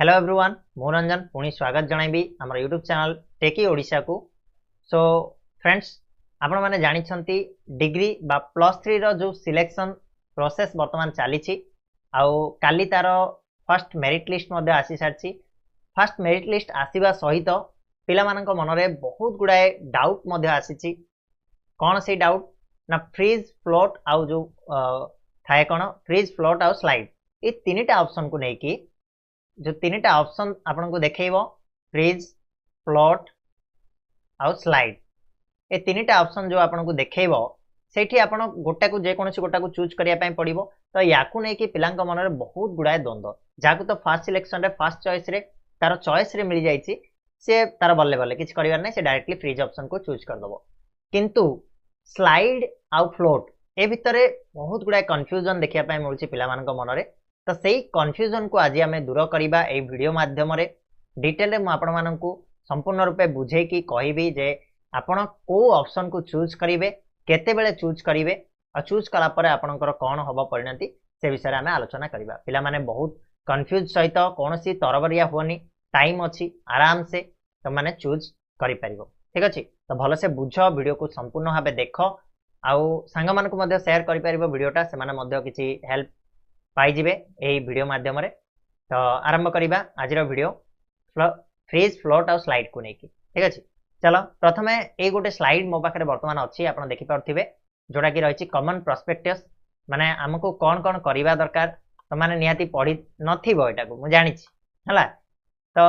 Hello everyone मु रंजन पुणी स्वागत जनइबी आम यूट्यूब चैनल टेकी ओडिशा को। सो फ्रेंड्स आपण माने जानी छंती डिग्री बा +3 रो जो सिलेक्शन प्रोसेस वर्तमान चली काली तार फर्स्ट मेरिट लिस्ट मध्ये आसी सारची। फर्स्ट मेरिट लिस्ट आसीबा सहित पिला मानक मनरे बहुत गुडाए डाउट मध्ये आसीची। कौन से डाउट ना फ्रीज फ्लोट आउ जो थाए कौन फ्रीज फ्लोट आउ स्लाइड ये तीनटा ऑप्शन को लेकिन जो तीनटा ऑप्शन आपन को देखैबो फ्रीज फ्लोट आउ स्लाइड ए तीनटा ऑप्शन जो आपन को देखैबो सेठी आपन गोटा को जे कोनसी गोटा को चूज करिया पय पड़िबो। तो याकू नै कि पिलांक मन रे बहुत गुडाए द्वंद्व जाकू तो फर्स्ट सिलेक्शन रे फर्स्ट चॉइस रे तार चॉइस रे मिल जाईची से तार बल्ले बल्ले किछ करिवार नै से डायरेक्टली फ्रीज ऑप्शन को चूज कर दबो। किंतु स्लाइड आउ फ्लोट ए भितरे बहुत गुडाए कंफ्यूजन देखिया पय मिलुची पिला मानक मन रे। तो सही कंफ्यूजन को आज आम दूर करवा ए वीडियो माध्यम डिटेल में आपण मानक संपूर्ण रूपे बुझे कि कहबी जे आपण को ऑप्शन को चूज करेंगे केते बेले चूज करेंगे और चूज कला परे आपणकर कौन हम परिणति से विषय में आलोचना करवा। पिला माने बहुत कंफ्यूज सहित कौन सी तरबरिया होनी टाइम अच्छी आराम से तुम मैंने चूज कर ठीक अच्छे। तो भल से बुझ वीडियो को संपूर्ण भाव देख आउ सांग मानक शेयर कर वीडियोटा से किसी हेल्प पाइबे यही वीडियो माध्यम रे। तो आरंभ करवा आज वीडियो फ्रीज फ्लोट और स्लाइड को लेकिन ठीक अच्छे। चलो प्रथम ये गोटे स्लाइड मो पाखे बर्तमान अच्छी आप देखिपे जोटा कि रही कॉमन प्रोस्पेक्टस माने आमको कौन कौन करवा दरकार तो मैंने निहाती पढ़ी नथिबो एटा को मु जानिछि हला। तो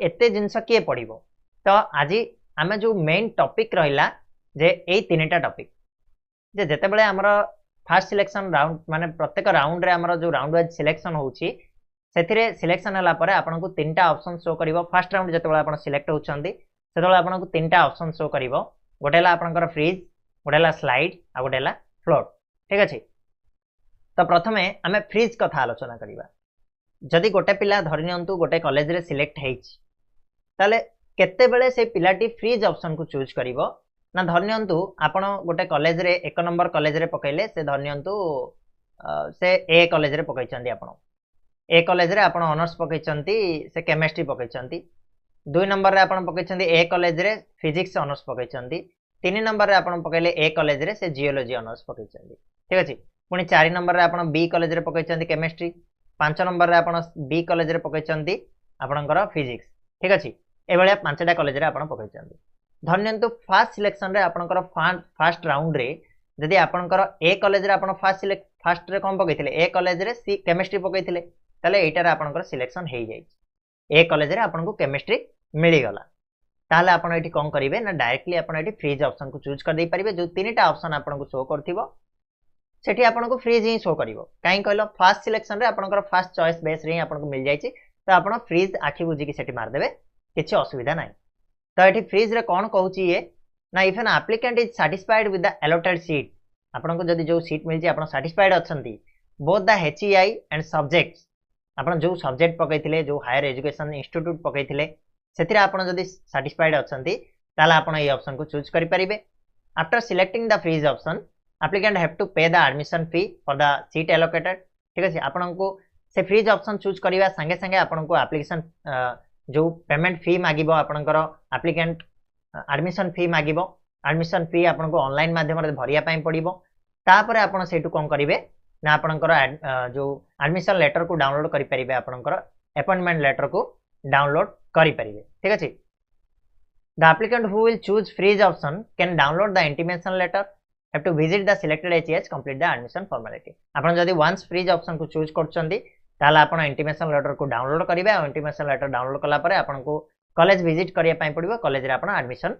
एते जिंस किए पढ़िबो तो आज आमे जो मेन टॉपिक रहिला जे एई तीनटा टॉपिक जे जेतेबेले हमर फर्स्ट सिलेक्शन राउंड माने प्रत्येक राउंड रे हमर जो राउंड वाइज सिलेक्शन होउची सेथिरे सिलेक्शन हला परे आपन को तीनटा ऑप्शन शो करिवो। फर्स्ट राउंड जेतेबेले आपन सिलेक्ट होउछंदी सेतेबेले आपन को तीनटा ऑप्शन शो करिवो गोटेला आपनकर फ्रीज गोटेला स्लाइड आ गोटेला फ्लोट ठीक अछि। तो प्रथमे हमें फ्रीज कथा आलोचना करिवा। जदि गोटे पिला धरि नियंतु गोटे कॉलेज रे सिलेक्ट हेइछि ताले केते बेले से पिलाटी फ्रीज ऑप्शन को चूज करिवो ना धरनियंतु आपण गोटे कॉलेज रे एक नंबर कॉलेज रे पकैले से धरनियंतु से ए कॉलेज रे पकैचंदी आपण ए कॉलेज रे आपण ऑनर्स पकैचंती से केमिस्ट्री पकैचंती। 2 नंबर रे आपण पकैचंदी ए कॉलेज रे फिजिक्स ऑनर्स पकैचंती। 3 नंबर रे आपण पकैले ए कॉलेज रे से जियोलॉजी ऑनर्स पकैचंदी ठीक अछि। पुनी 4 नंबर रे आपण बी कॉलेज रे पकैचंदी केमिस्ट्री। 5 नंबर रे आपण बी कॉलेज रे पकैचंदी आपणकर फिजिक्स ठीक अछि। ए बेले 5टा कॉलेज रे आपण पकैचंदी। धन्यंतु फर्स्ट सिलेक्शन रे आपणकर फर्स्ट राउंड रे जदि आपणकर ए कॉलेज रे आपण फर्स्ट रे कोन पकैथिले ए कॉलेज रे सी केमिस्ट्री पकैथिले तले एटा रे आपणकर सिलेक्शन हेइ जाय ए कॉलेज रे आपणको केमिस्ट्री मिली गला ताले आपण एठी कोन करिवे ना डायरेक्टली आपण एठी फ्रीज ऑप्शन को चूज कर दे परिबे। जो तीनटा ऑप्शन आपणको शो करथिबो सेठी आपणको फ्रीज ही शो करिवो काई कहलो फर्स्ट सिलेक्शन रे आपणकर फर्स्ट चॉइस बेस रे आपणको मिल जायछि तो आपण फ्रीज आखि बुझी कि सेठी मार देबे किछि असुविधा नाही। तो ये फ्रीज रे कौन कहूँ ये ना if an applicant is satisfied with the allotted seat आपन को जदि जो सीट मिल आप सैटिस्फाइड अच्छी both the HEI and subjects आपन जो सब्जेक्ट पकईले जो हायर एजुकेशन इंस्टीट्यूट पकईले से आपन जदि सैटिस्फाइड अच्छी ताला आपन ये ऑप्शन को चूज करि परिबे। After selecting the freeze option applicant have to pay the admission fee for the seat allocated ठीक है। आपन को से फ्रीज ऑप्शन चूज करवा संगे संगे आपन को एप्लिकेशन जो पेमेंट फी मागिबो आपनकर एप्लिकेंट एडमिशन फी मागिबो एडमिशन फी आपनको ऑनलाइन माध्यम रे भरिया पई पड़िबो। तापर आपण सेटु कोन करिवे ना आपनकर जो एडमिशन लेटर को डाउनलोड करि परिबे आपनकर अपॉइंटमेंट लेटर को डाउनलोड करि परिबे ठीक अछि। The applicant who will choose freeze option can download the intimation letter have to visit the selected HES complete the admission formality. आपण जदी वंस फ्रीज ऑप्शन को चूज करछंदी ताला आपण इंटीमेशन लेटर को डाउनलोड करिवे और इंटीमेशन लेटर डाउनलोड कला परे आपनको कॉलेज विजिट करिया पई पड़िबो कॉलेज रे आपण एडमिशन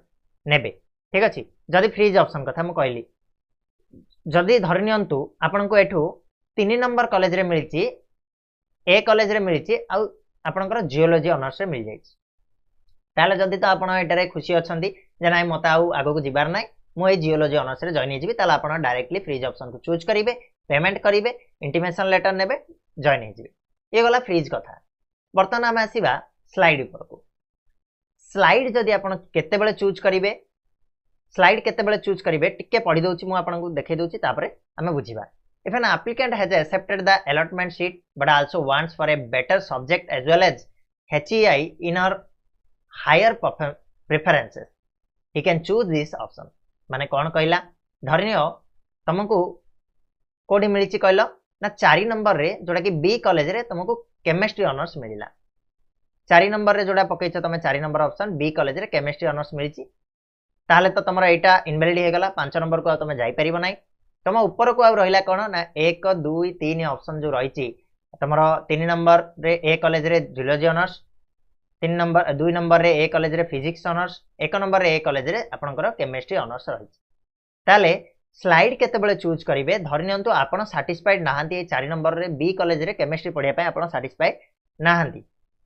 नेबे ठीक अछि। जदी फ्रीज ऑप्शन कथा म कहली जदी धरनियंतु आपनको एठू 3 नंबर कॉलेज रे मिलची ए कॉलेज रे मिलची आ आपनकर जियोलॉजी ऑनर्स रे मिल जायछि ताले जदी तो आपण एटारे खुशी अछंदी जे नाइ मता आ आगो को जिबार नाइ मो ए जियोलॉजी ऑनर्स रे जॉइन हेजिबी ताले आपण डायरेक्टली फ्रीज ऑप्शन को चूज करिवे पेमेंट करिवे इंटीमेशन लेटर नेबे जॉइन हेजिबे। ये गला फ्रीज कथा। बर्तमान आम आसीबा स्लाइड ऊपर को। स्लाइड जदि आपण केते बेले चूज करिवे स्लाइड केते बेले चूज करिवे टिके पढी दोछि मु आपन को देखै दोछि तापरे हमें बुझिबा। If an applicant has accepted the allotment sheet but also wants for a better subject as well as HEI in our higher preferences, he can choose this option. माने कौन कहला धरनियो तुमको कोडी मिलिछि कहलो ना 4 नंबर रे जोटा कि बी कॉलेज रे तुमको केमिस्ट्री ऑनर्स मिलिला 4 नंबर रे जोटा पकैछ तमे 4 नंबर ऑप्शन बी कॉलेज रे केमिस्ट्री ऑनर्स मिलिछि ताले तो तमरा एटा इनवैलिड हे गला 5 नंबर को तमे जाई परिबो नै तुम ऊपर को आ रहिला कोन ना 1 2 3 ऑप्शन जो रहिछि तमरा 3 नंबर रे ए कॉलेज रे जूलॉजी ऑनर्स 3 नंबर 2 नंबर रे ए कॉलेज रे फिजिक्स ऑनर्स 1 नंबर रे ए कॉलेज रे आपनकर केमिस्ट्री ऑनर्स रहिछि ताले स्लाइड केतेबेले चूज करिवे धरिनियंतु आपण सैटिस्फाइड नाहंती ए 4 नंबर रे बी कॉलेज रे केमिस्ट्री पढिया पय आपण सैटिस्फाइड नाहंती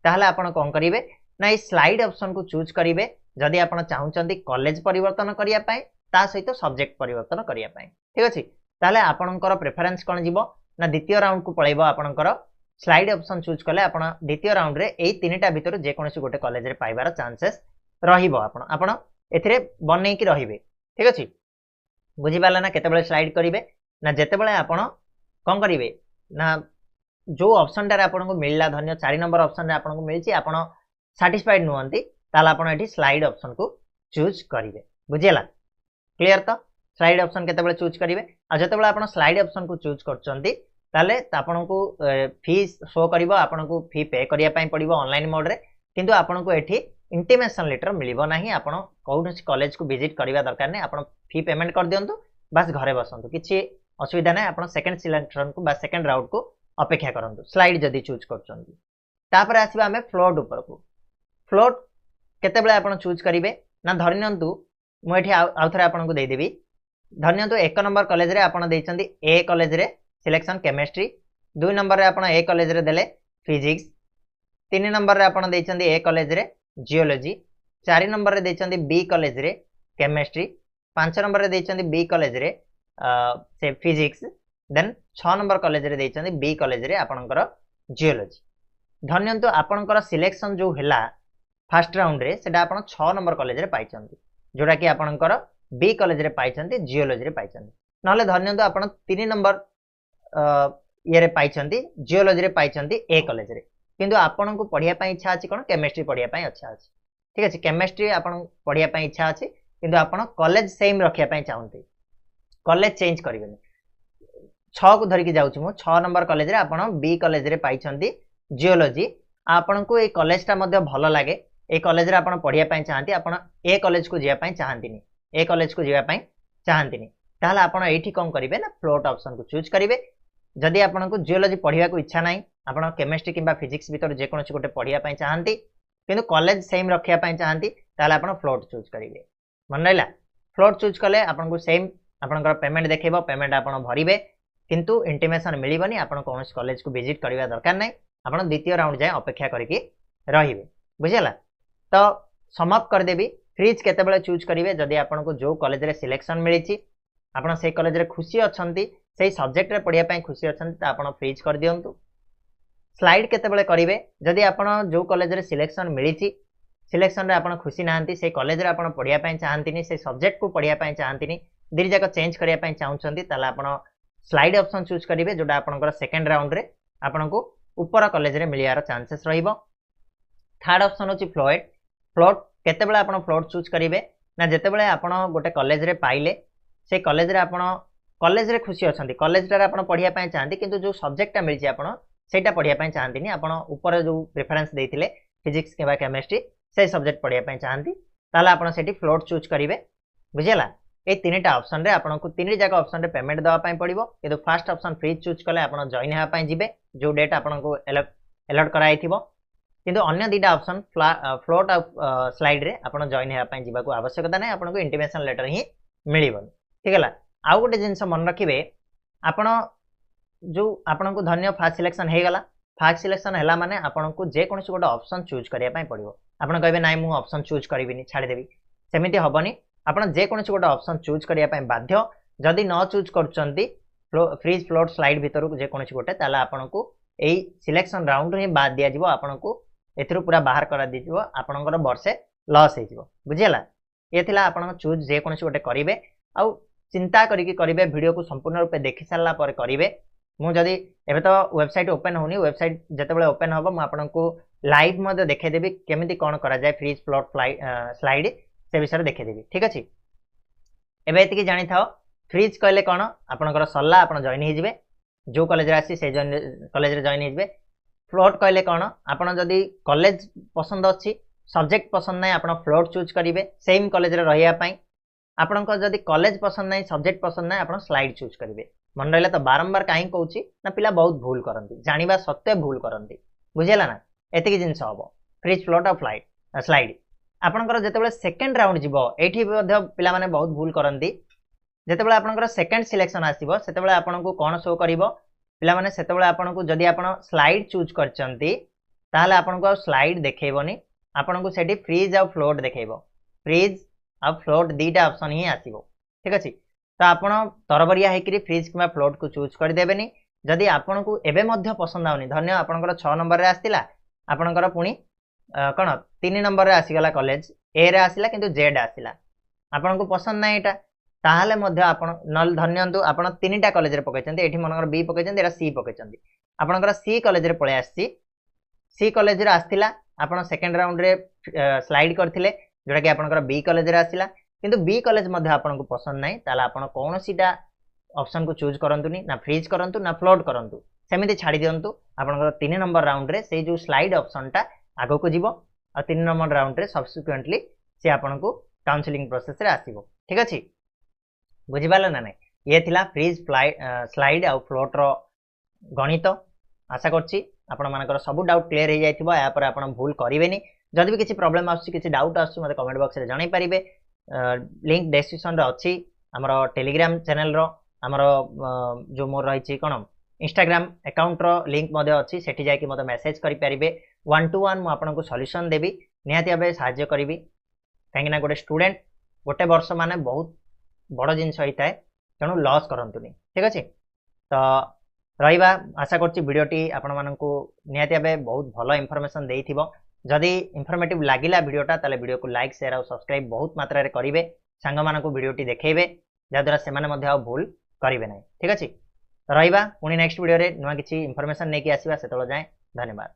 ताले आपण कोन करिवे ना ए स्लाइड ऑप्शन को चूज करिवे जदि आपण चाहुचंती कॉलेज परिवर्तन करिया पय ता सहित सब्जेक्ट परिवर्तन करिया पय ठीक अछि ताले आपणकर प्रेफरेंस कोन जीवो ना द्वितीय राउंड को पळैबो आपणकर स्लाइड ऑप्शन चूज कले आपण द्वितीय राउंड रे एई तीनटा भितर जे कोनसी गोटे कॉलेज रे पाइबार चांसेस रहिबो आपण एथिरे बनै कि रहिबे ठीक अछि बुझी पाला ना केतेबेले स्लाइड करिवे ना जेतेबेले आपण कोन करिवे ना जो ऑप्शन टा आपन को मिलला धन्य 4 नंबर ऑप्शन रे आपन को मिलछि आपण सैटिस्फाइड नुहंती ताला आपण एठी स्लाइड ऑप्शन को चूज करिवे बुझियला क्लियर तो स्लाइड ऑप्शन केतेबेले चूज करिवे आ जेतेबेले आपण स्लाइड ऑप्शन को चूज करचंती ताले आपन को फी शो करिवो आपन को फी पे करिया पई पड़िवो ऑनलाइन मोड रे किंतु आपन को एठी इंटीमेशन लेटर मिलिबो नाही आपण कोनसी कॉलेज को विजिट करिवा दरकार नै आपण फी पेमेंट कर दियंतु बस घरे बसंतु किछि असुविधा नै आपण सेकंड सिलेक्शन को बा सेकंड राउंड को अपेक्षा करंतु स्लाइड जदी चूज करचंती तापर आसीबा हमें फ्लोट ऊपर को फ्लोट केतेबेले आपण चूज करिवे ना धरिनंतु मु एठी आउथरे आपण को देई देबी धरिनंतु 1 नंबर कॉलेज रे आपण देइचंती ए कॉलेज रे सिलेक्शन केमिस्ट्री 2 नंबर रे आपण ए कॉलेज रे देले फिजिक्स 3 नंबर रे आपण देइचंती ए कॉलेज रे जियोलॉजी 4 नंबर रे देइचंती बी कॉलेज रे केमिस्ट्री 5 नंबर रे देइचंती बी कॉलेज रे से फिजिक्स देन 6 नंबर कॉलेज रे देइचंती बी कॉलेज रे आपनकर जियोलॉजी धन्यंतु आपनकर सिलेक्शन जो हैला फर्स्ट राउंड रे सेटा आपन 6 नंबर कॉलेज रे पाइचंती जोटा कि आपनकर बी कॉलेज रे पाइचंती जियोलॉजी रे पाइचंती नहले धन्यंतु आपन 3 नंबर ये रे पाइचंती जियोलॉजी रे पाइचंती ए कॉलेज रे किंतु आपन को पढिया पई इच्छा अछि कोन केमिस्ट्री पढिया पई अच्छा अछि ठीक अछि केमिस्ट्री आपन पढिया पई इच्छा अछि किंतु आपन कॉलेज सेम रखिया पई चाहंती कॉलेज चेंज करिवेनी 6 को धरि के जाउछु मु 6 नंबर कॉलेज रे आपन बी कॉलेज रे पाइचंती जियोलॉजी आपन को ए कॉलेज ता मध्ये भलो लागे ए कॉलेज रे आपन पढिया पई चाहंती आपन ए कॉलेज को जिया पई चाहंतीनी ए कॉलेज को जिया पई चाहंतीनी ताहले आपन एठी कोन करिवे ना फ्लोट ऑप्शन को चूज करिवे जदि आपन को जियोलॉजी पढिया को इच्छा नाही आपन केमिस्ट्री किबा फिजिक्स भीतर जे कोनसी गोटे पढिया पई चाहंती किंतु कॉलेज सेम रखिया पई चाहंती ताहले आपन फ्लोट चूज करिवे मन रहिला फ्लोट चूज कले आपन को सेम आपनकर पेमेंट देखेबो पेमेंट आपन भरिबे किंतु इंटीमेशन मिलिबनी आपन कोनसी कॉलेज को विजिट करिवा दरकार नै आपन द्वितीय राउंड जाय अपेक्षा करिके रहिबे बुझियला तो समाप्त कर देबी फ्रीज केतेबेले चूज करिवे जदि आपन को जो कॉलेज रे सिलेक्शन मिलिछि आपन से कॉलेज रे खुशी अछंती से सब्जेक्ट रे पढिया पई खुशी अछंती त आपन फ्रीज कर दियंतु स्लाइड केतेबेले करिवे जदि आपन जो कॉलेज रे सिलेक्शन मिलिछि सिलेक्शन रे आपन खुशी नाहंती से कॉलेज रे आपन पढिया पई चाहंतीनी से सब्जेक्ट को पढिया पई चाहंतीनी दिरि जाक चेंज करिया पई चाहुचंती ताला आपन स्लाइड ऑप्शन चूज करिवे जोटा आपनकर सेकंड राउंड रे आपन को ऊपर कॉलेज रे मिलियार चांसेस रहिबो थर्ड ऑप्शन होची फ्लोट फ्लोट केतेबेले आपन फ्लोट चूज करिवे ना जेतेबेले आपन गोटे कॉलेज रे पाइले से कॉलेज रे आपन कॉलेज रे खुशी अछंती कॉलेज रे आपन पढिया पई चाहंती किंतु जो सब्जेक्ट मिलछि आपन सेटा पढिया पई चाहंतीनी आपन ऊपर जो प्रेफरेंस देथिले फिजिक्स केबा केमिस्ट्री से सब्जेक्ट पढिया पई चाहंती ताला आपन सेठी फ्लोट चूज करिवे बुझियला ए तीनटा ऑप्शन रे आपन को तीन जाका ऑप्शन रे पेमेंट दवा पई पड़िबो किंतु फर्स्ट ऑप्शन फ्री चूज कले आपन जॉइन हेबा पई जिबे जो डेट आपन को अलर्ट कराई थिबो किंतु अन्य दीटा ऑप्शन फ्लोट स्लाइड रे आपन जॉइन हेबा पई जिबा को आवश्यकता नै आपन को इंटीमेशन लेटर ही मिलिबो ठीक हैला आउ गोटे जिंस मन रखिबे आपन जो आपन को धन्य फास्ट सिलेक्शन हे गला फास्ट सिलेक्शन हैला माने आपन को जे कोनसी गोटे ऑप्शन चूज करिया पई पड़िबो आपन कहबे नाइ मु ऑप्शन चूज करिबिनी छाडी देबी सेमिति हबनी आपन जे कोनसी गोटे ऑप्शन चूज करिया पई बाध्य जदि न चूज करचंती फ्रीज फ्लोट स्लाइड भीतर को जे कोनसी गोटे ताला आपन को एई सिलेक्शन राउंड रे बाद दिया जिवो आपन को एथरो पूरा बाहर करा दी जिवो आपनकर वर्षे लॉस हे जिवो बुझियला ए थिला आपन चूज जे कोनसी गोटे करिवे आउ चिंता करिके करिवे वीडियो को संपूर्ण रूपे देखि सारला पर करिवे मु जदी एबे तो वेबसाइट ओपन होनी वेबसाइट जेतेबेले ओपन होबो मु आपनकु लाइव मध्ये देखे देबी केमिति कोन करा जाय फ्रीज प्लॉट स्लाइड से विषय देखे देबी ठीक अछि एबे एतिकी जानि थाओ फ्रीज कहले कोन आपनकर सल्ला आपन जॉइन हे जिवे जो कॉलेज रे आसी से कॉलेज रे जॉइन हे जिवे फ्लोट कहले कोन आपन जदी कॉलेज पसंद अछि सब्जेक्ट पसंद नै आपन फ्लोट चूज करिवे सेम कॉलेज रे रहिया पई आपनकर जदी कॉलेज पसंद नै सब्जेक्ट पसंद नै आपन स्लाइड चूज करिवे मन रहले तो बारंबार काहे कहूची ना पिला बहुत भूल करंती जानिबा सत्य भूल करंती बुझेला ना एतिकी जिंस हबो फ्रीज फ्लोट और स्लाइड आपनकर जेतेबेले सेकंड राउंड जिवो एठी मध्ये पिला माने बहुत भूल करंती जेतेबेले आपनकर सेकंड सिलेक्शन आसीबो सेतेबेले आपनको कोन शो करिवो पिला माने सेतेबेले आपनको जदी आपन स्लाइड चूज करचंती ताले आपनको स्लाइड देखेबोनी आपनको सेठी फ्रीज और फ्लोट देखेबो फ्रीज और फ्लोट दीटा ऑप्शन ही आसीबो ठीक अछि तो आपण तरबरिया हेकरी फ्रीज किबा फ्लोट को चूज कर देबेनी जदी आपनको एबे मध्ये पसंद आउनी धन्य आपनकर 6 नंबर रे आस्तिला आपनकर पुनी कोन 3 नंबर रे आसीगला कॉलेज ए रे आसिला किंतु जेड आसिला आपनको पसंद नै एटा ताहाले मध्ये आपण नल धन्यंतु आपण तीनटा कॉलेज रे पकेचंती एठी मनकर बी पकेचंती एरा सी पकेचंती आपनकर सी कॉलेज रे पळे आसी सी कॉलेज रे आस्तिला आपण सेकंड राउंड रे स्लाइड करथिले जोडा कि आपनकर बी कॉलेज रे आसिला किंतु बी कॉलेज मध्ये आपनको पसंद नै ताला आपण कोनोसीटा ऑप्शन को चूज करंतुनी ना फ्रीज करंतु ना फ्लोट करंतु सेमिति छाडी दियंतु आपनकर 3 नंबर राउंड रे से जो स्लाइड ऑप्शन टा आगो को जिवो आ 3 नंबर राउंड रे सब्सिक्वेंटली से आपनको काउंसलिंग प्रोसेस रे आसीबो ठीक अछि बुझि पाले ना नै ये थिला फ्रीज स्लाइड आ फ्लोट रो गणित आशा करछि आपण मानकर सब डाउट क्लियर हो जाइथिबो या पर आपण भूल करिवेनी जदि भी किछि प्रॉब्लम आछि किछि डाउट आछि मते कमेंट बॉक्स रे जणाई परिबे लिंक डिस्क्रिप्शन रे अछि हमरो टेलीग्राम चैनल रो हमरो जो मोर रहिछि कोन इंस्टाग्राम अकाउंट रो लिंक मध्ये अछि सेठी जाय कि मते मेसेज करि परिबे 1 to 1 मु आपनको सॉल्यूशन देबी निहाती आबे सहाय्य करिवि काहे ना गोटे स्टूडेंट गोटे वर्ष माने बहुत बड़ जिंस होइताय तणु लॉस करंतुनी ठीक अछि तो रहिबा आशा करछि वीडियोटी आपण माननको निहाती आबे बहुत भलो इंफॉर्मेशन देइथिबो जदि इंफॉर्मेटिव लागिला वीडियोटा ताले वीडियो को लाइक शेयर और सब्सक्राइब बहुत मात्रा रे करिवे संग माननको वीडियोटी देखैबे जादरा से माने मध्ये आ भूल करिवे नै ठीक अछि रहिबा पुनी नेक्स्ट वीडियो रे नुवा किछि इंफॉर्मेशन नै कि आसीबा सेतलो जाय धन्यवाद।